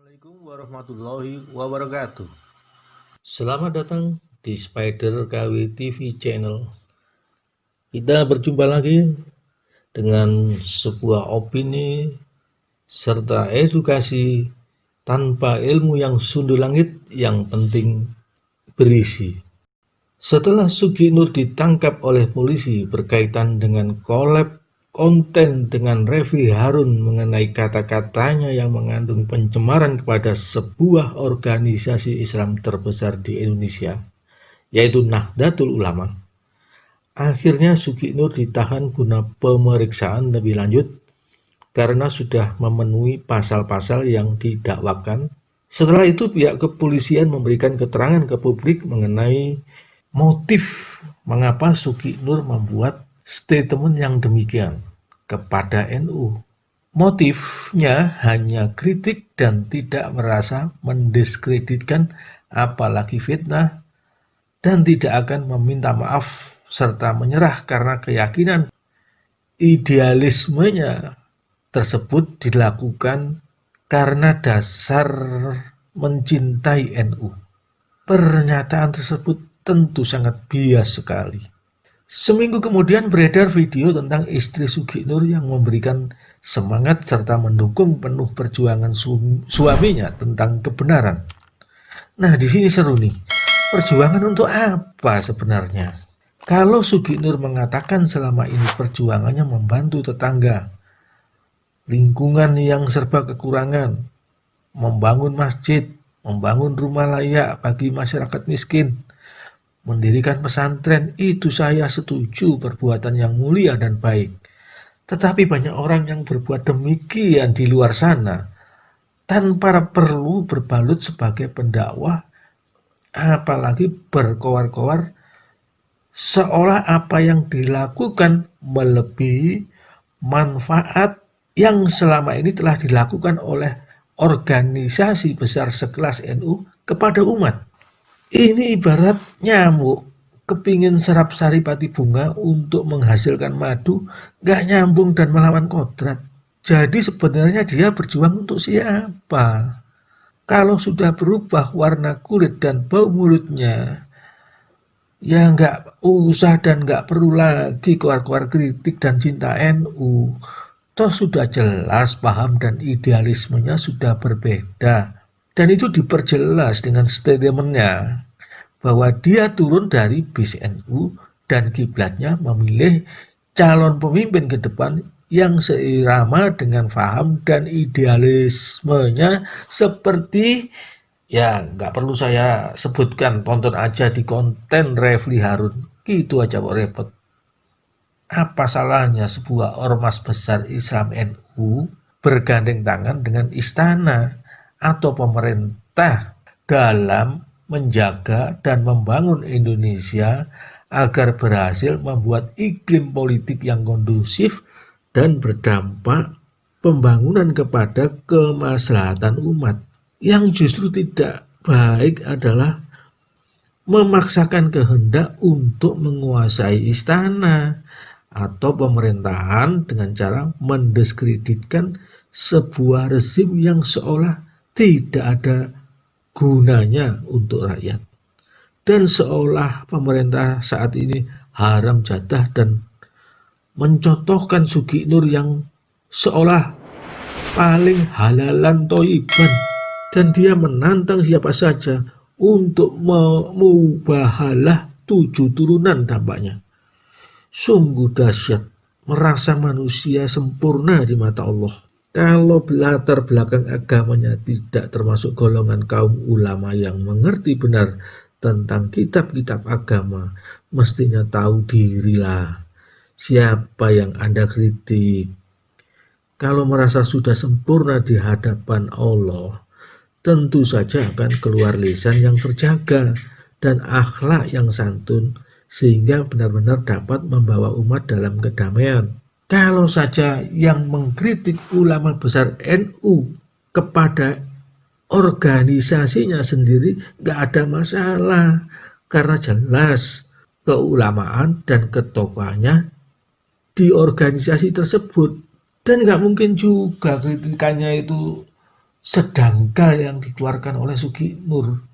Assalamualaikum warahmatullahi wabarakatuh. Selamat datang di Spider KW TV Channel. Kita berjumpa lagi dengan sebuah opini serta edukasi tanpa ilmu yang sundul langit, yang penting berisi. Setelah Sugi Nur ditangkap oleh polisi berkaitan dengan collab konten dengan Refli Harun mengenai kata-katanya yang mengandung pencemaran kepada sebuah organisasi Islam terbesar di Indonesia, yaitu Nahdlatul Ulama. Akhirnya Sugi Nur ditahan guna pemeriksaan lebih lanjut karena sudah memenuhi pasal-pasal yang didakwakan. Setelah itu pihak kepolisian memberikan keterangan ke publik mengenai motif mengapa Sugi Nur membuat statement yang demikian kepada NU. Motifnya hanya kritik dan tidak merasa mendiskreditkan, apalagi fitnah, dan tidak akan meminta maaf serta menyerah karena keyakinan idealismenya tersebut dilakukan karena dasar mencintai NU. Pernyataan tersebut tentu sangat bias sekali. Seminggu kemudian beredar video tentang istri Sugi Nur yang memberikan semangat serta mendukung penuh perjuangan suaminya tentang kebenaran. Nah, di sini seru nih. Perjuangan untuk apa sebenarnya? Kalau Sugi Nur mengatakan selama ini perjuangannya membantu tetangga, lingkungan yang serba kekurangan, membangun masjid, membangun rumah layak bagi masyarakat miskin, mendirikan pesantren, itu saya setuju perbuatan yang mulia dan baik. Tetapi banyak orang yang berbuat demikian di luar sana tanpa perlu berbalut sebagai pendakwah, apalagi berkoar-koar seolah apa yang dilakukan melebihi manfaat yang selama ini telah dilakukan oleh organisasi besar sekelas NU kepada umat. Ini ibarat nyamuk kepingin serap saripati bunga untuk menghasilkan madu, gak nyambung dan melawan kodrat. Jadi sebenarnya dia berjuang untuk siapa? Kalau sudah berubah warna kulit dan bau mulutnya, ya gak usah dan gak perlu lagi keluar-keluar kritik dan cinta NU. Toh sudah jelas paham dan idealismenya sudah berbeda. Dan itu diperjelas dengan statementnya bahwa dia turun dari bis NU dan kiblatnya memilih calon pemimpin ke depan yang seirama dengan paham dan idealismenya seperti, ya nggak perlu saya sebutkan, tonton aja di konten Refli Harun, gitu aja kok repot. Apa salahnya sebuah ormas besar Islam NU bergandeng tangan dengan istana atau pemerintah dalam menjaga dan membangun Indonesia agar berhasil membuat iklim politik yang kondusif dan berdampak pembangunan kepada kemaslahatan umat. Yang justru tidak baik adalah memaksakan kehendak untuk menguasai istana atau pemerintahan dengan cara mendiskreditkan sebuah rezim yang seolah tidak ada gunanya untuk rakyat, dan seolah pemerintah saat ini haram jatah dan mencontohkan Sugi Nur yang seolah paling halalan toiban, dan dia menantang siapa saja untuk memubahalah 7 turunan dampaknya. Sungguh dahsyat, merasa manusia sempurna di mata Allah. Kalau latar belakang agamanya tidak termasuk golongan kaum ulama yang mengerti benar tentang kitab-kitab agama, mestinya tahu dirilah. Siapa yang Anda kritik? Kalau merasa sudah sempurna di hadapan Allah, tentu saja akan keluar lisan yang terjaga dan akhlak yang santun, sehingga benar-benar dapat membawa umat dalam kedamaian. Kalau saja yang mengkritik ulama besar NU kepada organisasinya sendiri nggak ada masalah, karena jelas keulamaan dan ketokohannya di organisasi tersebut, dan nggak mungkin juga kritikannya itu sedangkal yang dikeluarkan oleh Sugi Nur.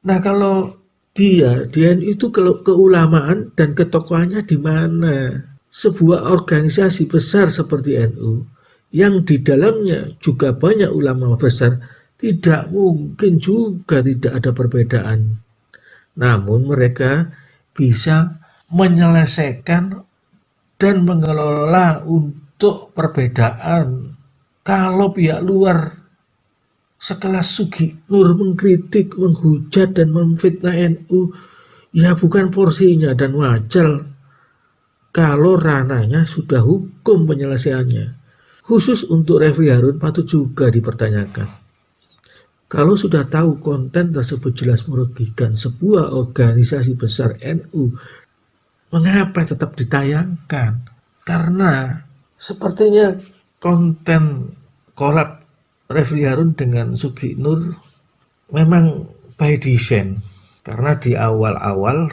Nah, kalau dia itu keulamaan dan ketokohannya di mana? Sebuah organisasi besar seperti NU yang di dalamnya juga banyak ulama besar, tidak mungkin juga tidak ada perbedaan. Namun mereka bisa menyelesaikan dan mengelola untuk perbedaan. Kalau pihak luar sekelas Sugi Nur mengkritik, menghujat dan memfitnah NU, ya bukan porsinya dan wajar kalau ranahnya sudah hukum penyelesaiannya. Khusus untuk Refli Harun patut juga dipertanyakan. Kalau sudah tahu konten tersebut jelas merugikan sebuah organisasi besar NU, mengapa tetap ditayangkan? Karena sepertinya konten kolab Refli Harun dengan Sugi Nur memang by design. Karena di awal-awal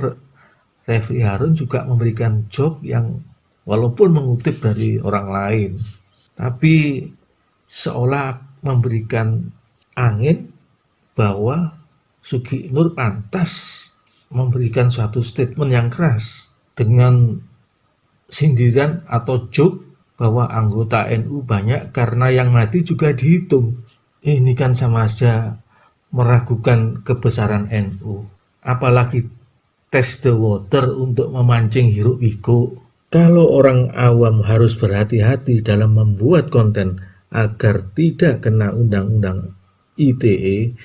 Refli Harun juga memberikan joke yang walaupun mengutip dari orang lain, tapi seolah memberikan angin bahwa Sugi Nur pantas memberikan suatu statement yang keras dengan sindiran atau joke bahwa anggota NU banyak karena yang mati juga dihitung. Ini kan sama saja meragukan kebesaran NU. Apalagi test the water untuk memancing hiruk pikuk. Kalau orang awam harus berhati-hati dalam membuat konten agar tidak kena undang-undang ITE,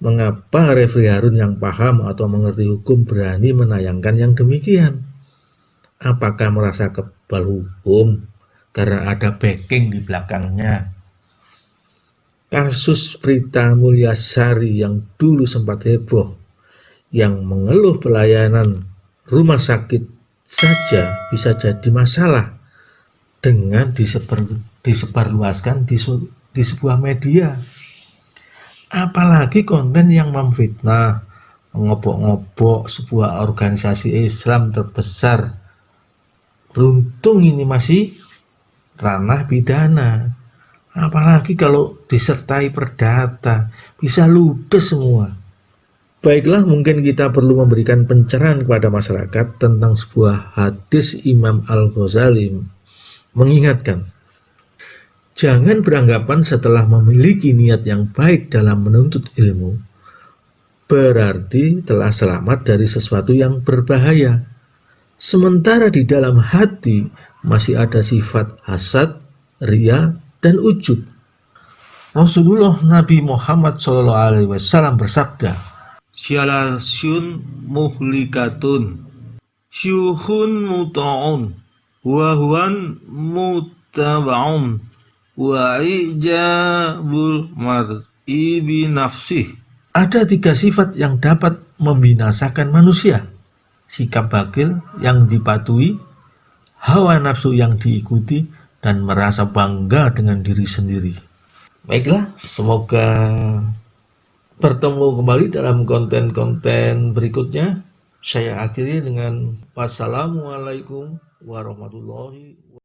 mengapa Refli Harun yang paham atau mengerti hukum berani menayangkan yang demikian? Apakah merasa kebal hukum karena ada backing di belakangnya? Kasus Prita Mulyasari yang dulu sempat heboh, yang mengeluh pelayanan rumah sakit saja bisa jadi masalah dengan disebarluaskan di sebuah media. Apalagi konten yang memfitnah, mengobok-ngobok sebuah organisasi Islam terbesar. Beruntung ini masih ranah pidana. Apalagi kalau disertai perdata, bisa ludes semua. Baiklah, mungkin kita perlu memberikan pencerahan kepada masyarakat tentang sebuah hadis Imam Al-Ghazali mengingatkan, jangan beranggapan setelah memiliki niat yang baik dalam menuntut ilmu, berarti telah selamat dari sesuatu yang berbahaya. Sementara di dalam hati masih ada sifat hasad, ria, dan ujub. Rasulullah Nabi Muhammad SAW bersabda, Syalasyun muhlikatun, syuhun muta'un, wahuan mutaba'un, wa ijabul mar'i binafsih. ada 3 sifat yang dapat membinasakan manusia. Sikap bakil yang dipatuhi, hawa nafsu yang diikuti, dan merasa bangga dengan diri sendiri. Baiklah, semoga bertemu kembali dalam konten-konten berikutnya. Saya akhiri dengan wassalamualaikum warahmatullahi wabarakatuh.